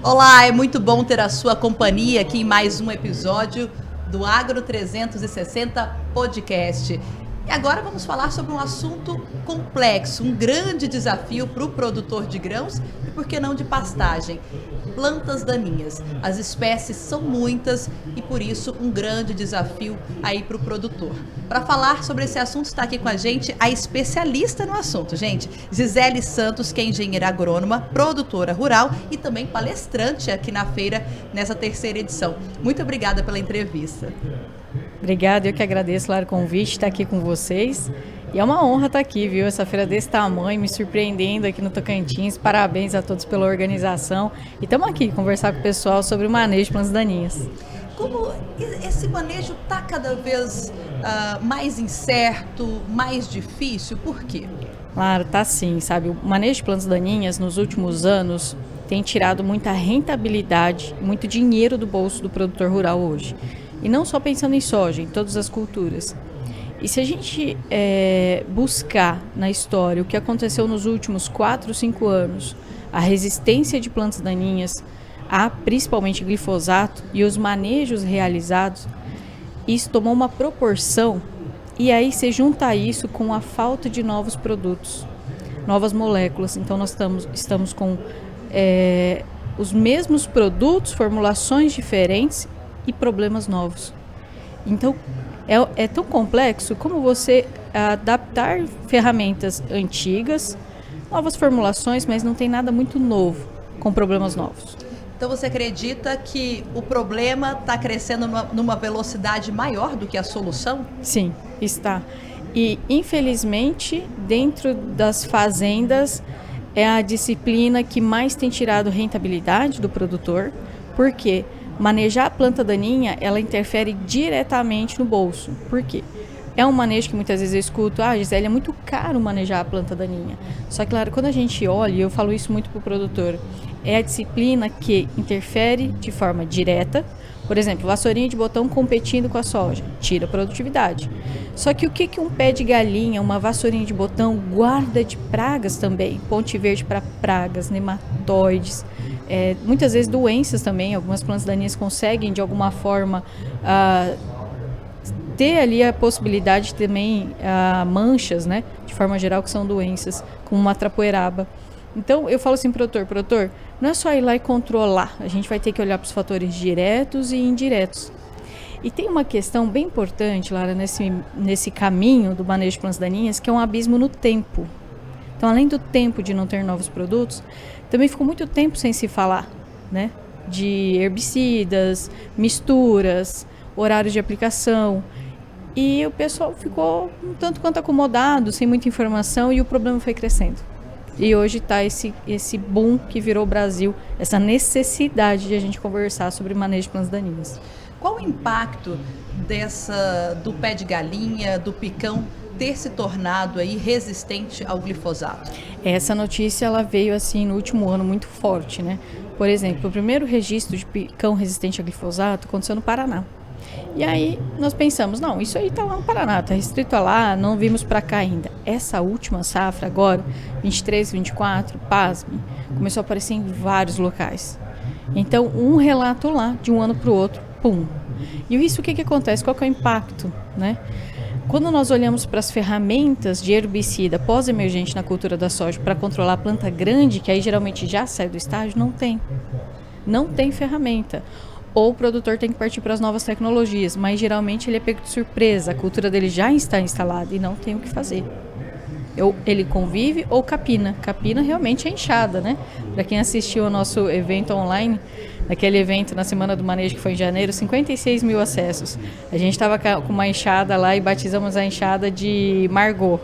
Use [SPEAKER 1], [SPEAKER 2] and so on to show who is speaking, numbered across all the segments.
[SPEAKER 1] Olá, é muito bom ter a sua companhia aqui em mais um episódio do Agro 360 Podcast. E agora vamos falar sobre um assunto complexo, um grande desafio para o produtor de grãos e, por que não, de pastagem. Plantas daninhas. As espécies são muitas e, por isso, um grande desafio aí para o produtor. Para falar sobre esse assunto, está aqui com a gente a especialista no assunto, gente. Gisele Santos, que é engenheira agrônoma, produtora rural e também palestrante aqui na feira nessa terceira edição. Muito obrigada pela entrevista.
[SPEAKER 2] Obrigada, eu que agradeço, Lara, o convite, estar aqui com vocês. E é uma honra estar aqui, viu? Essa feira desse tamanho, me surpreendendo aqui no Tocantins. Parabéns a todos pela organização. E estamos aqui conversar com o pessoal sobre o manejo de plantas daninhas.
[SPEAKER 1] Como esse manejo está cada vez mais incerto, mais difícil? Por quê?
[SPEAKER 2] Claro, tá sim, sabe? O manejo de plantas daninhas nos últimos anos tem tirado muita rentabilidade, muito dinheiro do bolso do produtor rural hoje. E não só pensando em soja, em todas as culturas. E se a gente buscar na história o que aconteceu nos últimos 4, 5 anos, a resistência de plantas daninhas, a principalmente glifosato e os manejos realizados, isso tomou uma proporção, e aí você junta isso com a falta de novos produtos, novas moléculas. Então nós estamos com os mesmos produtos, formulações diferentes e problemas novos. Então é tão complexo como você adaptar ferramentas antigas, novas formulações, mas não tem nada muito novo com problemas novos.
[SPEAKER 1] Então você acredita que o problema está crescendo numa velocidade maior do que a solução?
[SPEAKER 2] Sim, está. E infelizmente dentro das fazendas é a disciplina que mais tem tirado rentabilidade do produtor. Por quê? Manejar a planta daninha, ela interfere diretamente no bolso. Por quê? É um manejo que muitas vezes eu escuto, Gisele, é muito caro manejar a planta daninha. Só que, claro, quando a gente olha, e eu falo isso muito para o produtor, é a disciplina que interfere de forma direta. Por exemplo, vassourinha de botão competindo com a soja, tira a produtividade. Só que o que um pé de galinha, uma vassourinha de botão guarda de pragas também? Ponte verde para pragas, nematóides, muitas vezes doenças também. Algumas plantas daninhas conseguem de alguma forma ter ali a possibilidade também manchas, né, de forma geral, que são doenças, como uma trapoeraba. Então eu falo assim, produtor, não é só ir lá e controlar, a gente vai ter que olhar para os fatores diretos e indiretos. E tem uma questão bem importante, Lara, nesse caminho do manejo de plantas daninhas, que é um abismo no tempo. Então, além do tempo de não ter novos produtos, também ficou muito tempo sem se falar, né, de herbicidas, misturas, horários de aplicação. E o pessoal ficou um tanto quanto acomodado, sem muita informação, e o problema foi crescendo. E hoje está esse boom que virou o Brasil, essa necessidade de a gente conversar sobre manejo de plantas daninhas.
[SPEAKER 1] Qual o impacto do pé de galinha, do picão, ter se tornado aí resistente ao glifosato?
[SPEAKER 2] Essa notícia ela veio assim no último ano muito forte, né? Por exemplo, o primeiro registro de picão resistente a glifosato aconteceu no Paraná. E aí nós pensamos, não, isso aí está lá no Paraná, está restrito a lá, não vimos para cá ainda. Essa última safra agora, 23, 24, pasme, começou a aparecer em vários locais. Então, um relato lá, de um ano para o outro, pum. E isso o que acontece? Qual que é o impacto, né? Quando nós olhamos para as ferramentas de herbicida pós-emergente na cultura da soja para controlar a planta grande, que aí geralmente já sai do estágio, não tem ferramenta. Ou o produtor tem que partir para as novas tecnologias, mas geralmente ele é pego de surpresa, a cultura dele já está instalada e não tem o que fazer. Ele convive ou capina. Capina realmente é enxada, né? Para quem assistiu ao nosso evento online, naquele evento na Semana do Manejo que foi em janeiro, 56 mil acessos. A gente estava com uma enxada lá e batizamos a enxada de Margot,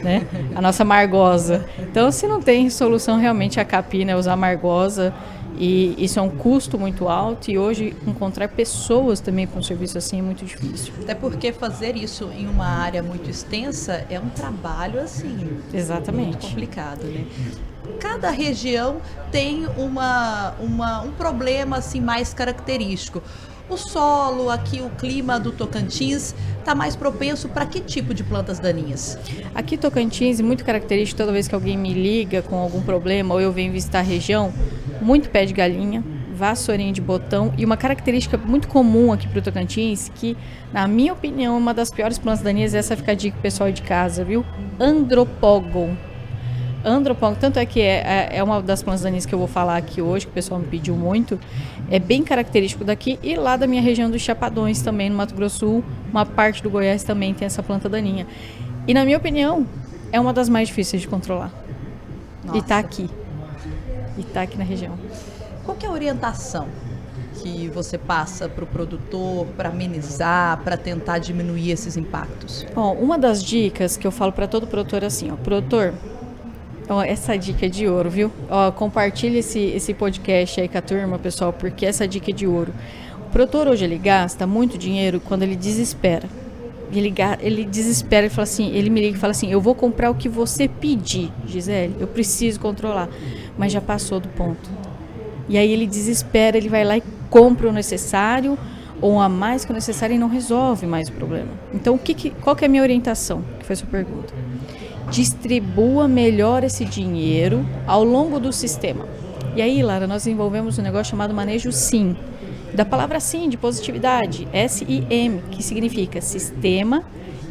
[SPEAKER 2] né? A nossa margosa. Então, se não tem solução, realmente a capina é usar margosa. E isso é um custo muito alto, e hoje encontrar pessoas também para um serviço assim é muito difícil.
[SPEAKER 1] Até porque fazer isso em uma área muito extensa é um trabalho assim,
[SPEAKER 2] exatamente,
[SPEAKER 1] muito complicado, né? Cada região tem um problema assim mais característico. O solo, aqui o clima do Tocantins está mais propenso para que tipo de plantas daninhas?
[SPEAKER 2] Aqui Tocantins é muito característico, toda vez que alguém me liga com algum problema ou eu venho visitar a região, muito pé de galinha, vassourinha de botão e uma característica muito comum aqui para o Tocantins, que, na minha opinião, uma das piores plantas daninhas, essa fica a dica pro pessoal de casa, viu? Andropogon. Andropogon, tanto é que é uma das plantas daninhas que eu vou falar aqui hoje, que o pessoal me pediu muito, é bem característico daqui e lá da minha região dos Chapadões também, no Mato Grosso do Sul, uma parte do Goiás também tem essa planta daninha. E, na minha opinião, é uma das mais difíceis de controlar.
[SPEAKER 1] Nossa.
[SPEAKER 2] E tá aqui. E tá aqui na região.
[SPEAKER 1] Qual que é a orientação que você passa para o produtor para amenizar, para tentar diminuir esses impactos?
[SPEAKER 2] Bom, uma das dicas que eu falo para todo produtor é assim, ó, produtor, ó, essa dica é de ouro, viu? Ó, compartilha esse podcast aí com a turma, pessoal, porque essa dica é de ouro. O produtor hoje ele gasta muito dinheiro quando ele desespera. Ele desespera e fala assim, ele me liga e fala assim, eu vou comprar o que você pedir, Gisele, eu preciso controlar, mas já passou do ponto. E aí ele desespera, ele vai lá e compra o necessário ou a mais que o necessário e não resolve mais o problema. Então, qual que é a minha orientação? Que foi a sua pergunta. Distribua melhor esse dinheiro ao longo do sistema. E aí, Lara, nós desenvolvemos um negócio chamado manejo SIM. Da palavra SIM, de positividade, SIM, que significa Sistema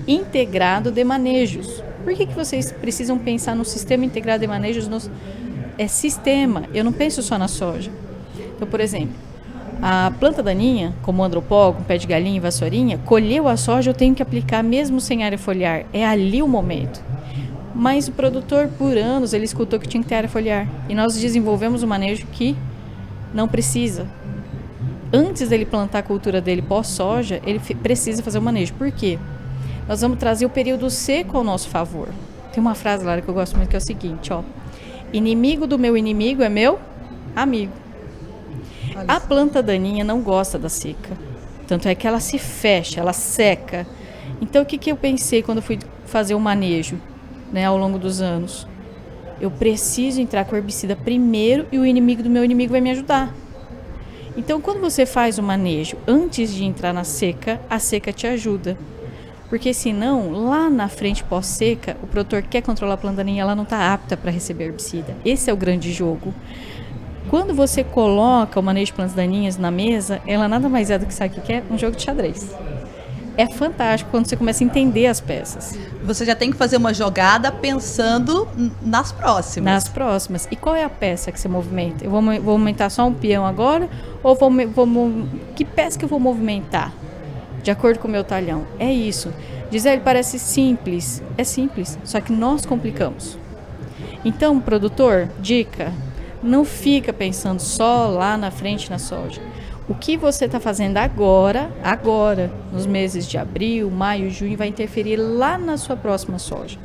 [SPEAKER 2] Integrado de Manejos. Por que vocês precisam pensar no Sistema Integrado de Manejos? É sistema, eu não penso só na soja. Então, por exemplo, a planta daninha, como o andropógon, pé de galinha e vassourinha, colheu a soja, eu tenho que aplicar mesmo sem área foliar. É ali o momento. Mas o produtor, por anos, ele escutou que tinha que ter área foliar. E nós desenvolvemos um manejo que não precisa. Antes dele plantar a cultura dele pós-soja, ele precisa fazer o manejo. Por quê? Nós vamos trazer o período seco ao nosso favor. Tem uma frase, Lara, que eu gosto muito, que é o seguinte, ó. Inimigo do meu inimigo é meu amigo. A planta daninha não gosta da seca. Tanto é que ela se fecha, ela seca. Então, o que eu pensei quando eu fui fazer o manejo, né, ao longo dos anos? Eu preciso entrar com o herbicida primeiro e o inimigo do meu inimigo vai me ajudar. Então, quando você faz o manejo antes de entrar na seca, a seca te ajuda. Porque senão, lá na frente pós-seca, o produtor quer controlar a planta daninha, ela não está apta para receber herbicida. Esse é o grande jogo. Quando você coloca o manejo de plantas daninhas na mesa, ela nada mais é do que, sabe o que é? Um jogo de xadrez. É fantástico quando você começa a entender as peças.
[SPEAKER 1] Você já tem que fazer uma jogada pensando nas próximas.
[SPEAKER 2] Nas próximas. E qual é a peça que você movimenta? Eu vou movimentar só um peão agora? Ou que peça que eu vou movimentar? De acordo com o meu talhão. É isso. Gisele, parece simples. É simples, só que nós complicamos. Então, produtor, dica, não fica pensando só lá na frente na soja. O que você está fazendo agora, nos meses de abril, maio, junho, vai interferir lá na sua próxima soja.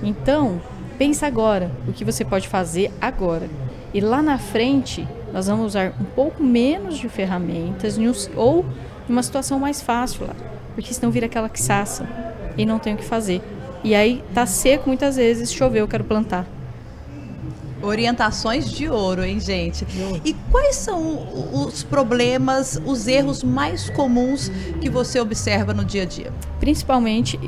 [SPEAKER 2] Então, pensa agora o que você pode fazer agora. E lá na frente, nós vamos usar um pouco menos de ferramentas ou uma situação mais fácil lá, porque senão vira aquela quiçaça e não tem o que fazer. E aí tá seco muitas vezes, choveu, eu quero plantar.
[SPEAKER 1] Orientações de ouro, hein, gente? E quais são os problemas, os erros mais comuns que você observa no dia a dia?
[SPEAKER 2] Principalmente,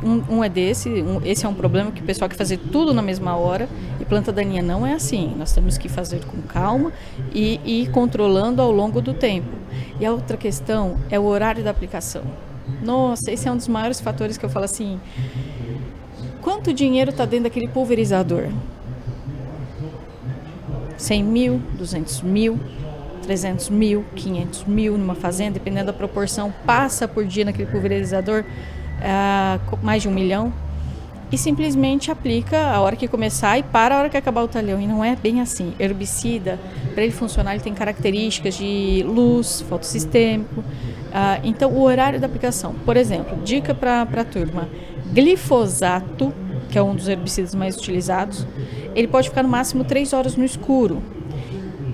[SPEAKER 2] esse é um problema que o pessoal quer fazer tudo na mesma hora, e planta daninha não é assim. Nós temos que fazer com calma e ir controlando ao longo do tempo. E a outra questão é o horário da aplicação. Nossa, esse é um dos maiores fatores que eu falo assim, quanto dinheiro está dentro daquele pulverizador? 100 mil, 200 mil, 300 mil, 500 mil numa fazenda, dependendo da proporção, passa por dia naquele pulverizador mais de 1 milhão e simplesmente aplica a hora que começar e para a hora que acabar o talhão. E não é bem assim. Herbicida, para ele funcionar, ele tem características de luz, fotossistêmico. Então, o horário da aplicação. Por exemplo, dica para a turma, glifosato, que é um dos herbicidas mais utilizados, ele pode ficar no máximo 3 horas no escuro.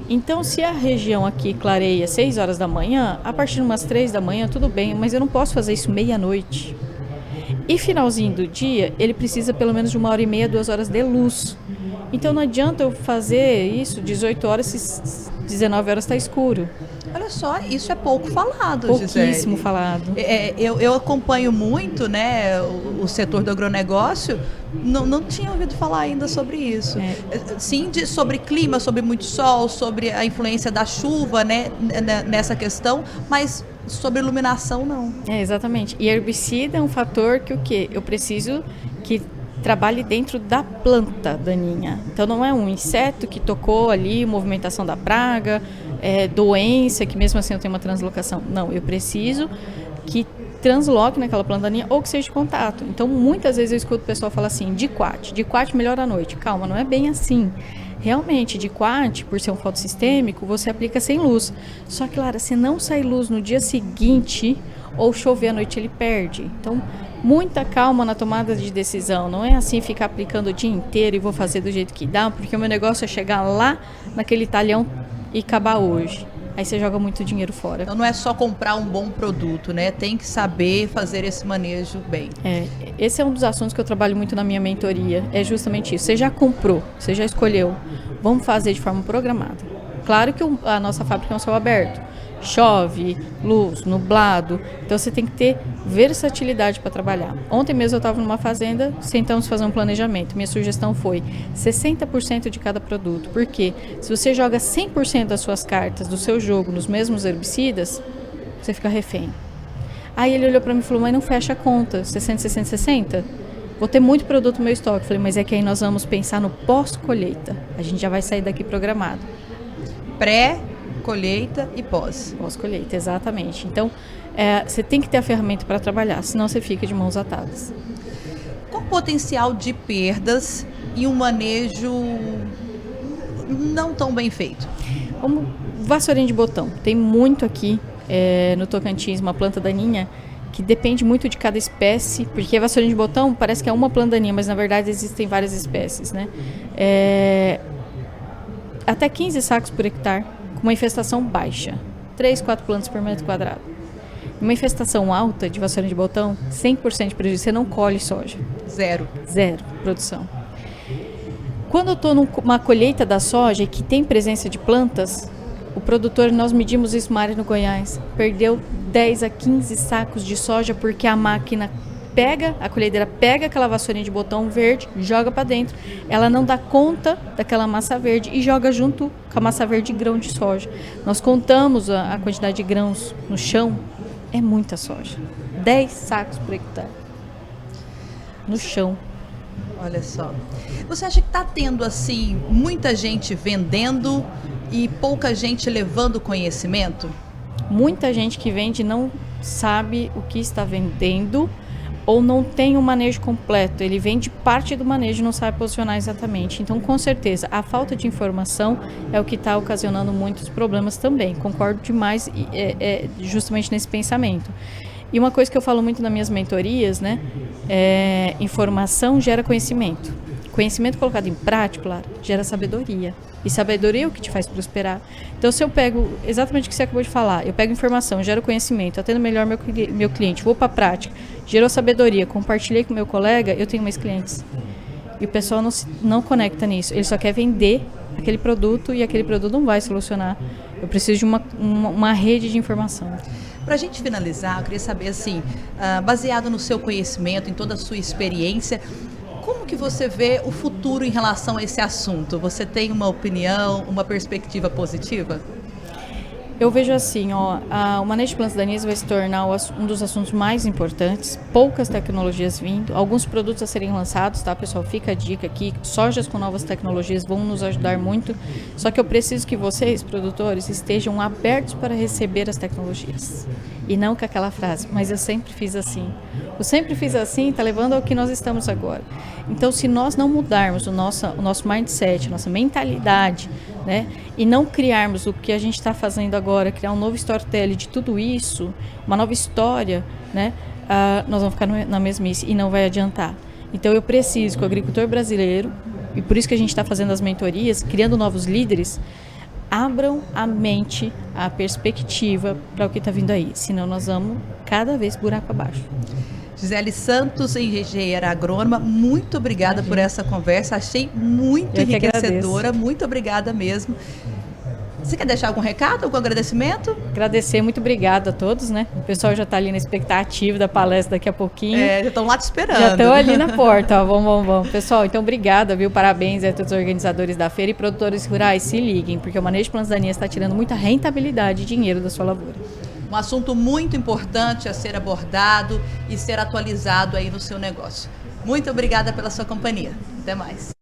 [SPEAKER 2] Então, se a região aqui clareia 6 horas da manhã, a partir de umas 3 da manhã, tudo bem, mas eu não posso fazer isso meia-noite. E finalzinho do dia, ele precisa pelo menos de 1h30, 2 horas de luz. Então, não adianta eu fazer isso 18 horas se 19 horas está escuro.
[SPEAKER 1] Olha só, isso é pouco falado,
[SPEAKER 2] Pouquíssimo
[SPEAKER 1] Gisele.
[SPEAKER 2] falado.
[SPEAKER 1] Eu acompanho muito, né, o setor do agronegócio, não tinha ouvido falar ainda sobre isso. Sim, sobre clima, sobre muito sol, sobre a influência da chuva, né, nessa questão, mas sobre iluminação não.
[SPEAKER 2] Exatamente. E herbicida é um fator que o quê? Eu preciso que trabalhe dentro da planta daninha. Então não é um inseto que tocou ali, movimentação da praga, doença, que mesmo assim eu tenho uma translocação. Não, eu preciso que transloque naquela planta daninha ou que seja de contato. Então muitas vezes eu escuto o pessoal falar assim, diquat melhora à noite. Calma, não é bem assim. Realmente, diquat, por ser um fotossistêmico, você aplica sem luz. Só que, Lara, se não sair luz no dia seguinte ou chover à noite, ele perde. Então, muita calma na tomada de decisão. Não é assim ficar aplicando o dia inteiro e vou fazer do jeito que dá, porque o meu negócio é chegar lá naquele talhão e acabar hoje. Aí você joga muito dinheiro fora.
[SPEAKER 1] Então não é só comprar um bom produto, né? Tem que saber fazer esse manejo bem.
[SPEAKER 2] Esse é um dos assuntos que eu trabalho muito na minha mentoria. É justamente isso. Você já comprou, você já escolheu. Vamos fazer de forma programada. Claro que a nossa fábrica é um céu aberto. Chove, luz, nublado. Então você tem que ter versatilidade para trabalhar. Ontem mesmo eu estava numa fazenda, sentamos fazer um planejamento. Minha sugestão foi 60% de cada produto. Porque se você joga 100% das suas cartas do seu jogo nos mesmos herbicidas, você fica refém. Aí ele olhou para mim e falou, mas não fecha a conta, 60, 60, 60? Vou ter muito produto no meu estoque. Falei, mas é que aí nós vamos pensar no pós-colheita. A gente já vai sair daqui programado.
[SPEAKER 1] Pré-colheita e pós.
[SPEAKER 2] Pós-colheita, exatamente. Então, você tem que ter a ferramenta para trabalhar, senão você fica de mãos atadas.
[SPEAKER 1] Com potencial de perdas e um manejo não tão bem feito?
[SPEAKER 2] Como vassourinha de botão. Tem muito aqui no Tocantins, uma planta daninha, que depende muito de cada espécie, porque a vassourinha de botão parece que é uma planta daninha, mas na verdade existem várias espécies, né? Até 15 sacos por hectare, com uma infestação baixa. 3, 4 plantas por metro quadrado. Uma infestação alta de vassourinha de botão, 100% de prejuízo, você não colhe soja.
[SPEAKER 1] Zero
[SPEAKER 2] produção. Quando eu estou numa colheita da soja que tem presença de plantas, o produtor, nós medimos isso, Mari, no Goiás, perdeu 10 a 15 sacos de soja porque a máquina a colhedeira pega aquela vassourinha de botão verde, joga para dentro, ela não dá conta daquela massa verde e joga junto com a massa verde grão de soja. Nós contamos a quantidade de grãos no chão, é muita soja. 10 sacos por hectare. No chão.
[SPEAKER 1] Olha só. Você acha que está tendo, assim, muita gente vendendo e pouca gente levando conhecimento?
[SPEAKER 2] Muita gente que vende não sabe o que está vendendo ou não tem um manejo completo. Ele vende parte do manejo e não sabe posicionar exatamente. Então, com certeza, a falta de informação é o que está ocasionando muitos problemas também. Concordo demais justamente nesse pensamento. E uma coisa que eu falo muito nas minhas mentorias, né? Informação gera conhecimento. Conhecimento colocado em prática, Lara, gera sabedoria. E sabedoria é o que te faz prosperar. Então, se eu pego exatamente o que você acabou de falar, eu pego informação, gero conhecimento, atendo melhor meu cliente, vou para a prática, gerou sabedoria, compartilhei com o meu colega, eu tenho mais clientes. E o pessoal não conecta nisso. Ele só quer vender aquele produto e aquele produto não vai solucionar. Eu preciso de uma rede de informação.
[SPEAKER 1] Para a gente finalizar, eu queria saber, assim, baseado no seu conhecimento, em toda a sua experiência, como que você vê o futuro em relação a esse assunto? Você tem uma opinião, uma perspectiva positiva?
[SPEAKER 2] Eu vejo assim, o manejo de plantas daninhas vai se tornar um dos assuntos mais importantes, poucas tecnologias vindo, alguns produtos a serem lançados, tá, pessoal? Fica a dica aqui, sojas com novas tecnologias vão nos ajudar muito, só que eu preciso que vocês, produtores, estejam abertos para receber as tecnologias. E não com aquela frase, mas eu sempre fiz assim. Eu sempre fiz assim, está levando ao que nós estamos agora. Então, se nós não mudarmos o nosso mindset, a nossa mentalidade, né, e não criarmos o que a gente está fazendo agora, criar um novo storytelling de tudo isso, uma nova história, né, nós vamos ficar na mesmice e não vai adiantar. Então, eu preciso que o agricultor brasileiro, e por isso que a gente está fazendo as mentorias, criando novos líderes, abram a mente, a perspectiva para o que está vindo aí. Senão nós vamos cada vez buraco abaixo.
[SPEAKER 1] Gisele Santos, engenheira agrônoma, muito obrigada por essa conversa. Achei muito enriquecedora. Muito obrigada mesmo. Você quer deixar algum recado, algum agradecimento?
[SPEAKER 2] Agradecer, muito obrigada a todos, né? O pessoal já está ali na expectativa da palestra daqui a pouquinho.
[SPEAKER 1] Já estão lá te esperando.
[SPEAKER 2] Já estão ali na porta, ó, vamos. Pessoal, então obrigada, viu? Parabéns a todos os organizadores da feira e produtores rurais, se liguem, porque o manejo de plantas daninhas está tirando muita rentabilidade e dinheiro da sua lavoura.
[SPEAKER 1] Um assunto muito importante a ser abordado e ser atualizado aí no seu negócio. Muito obrigada pela sua companhia. Até mais.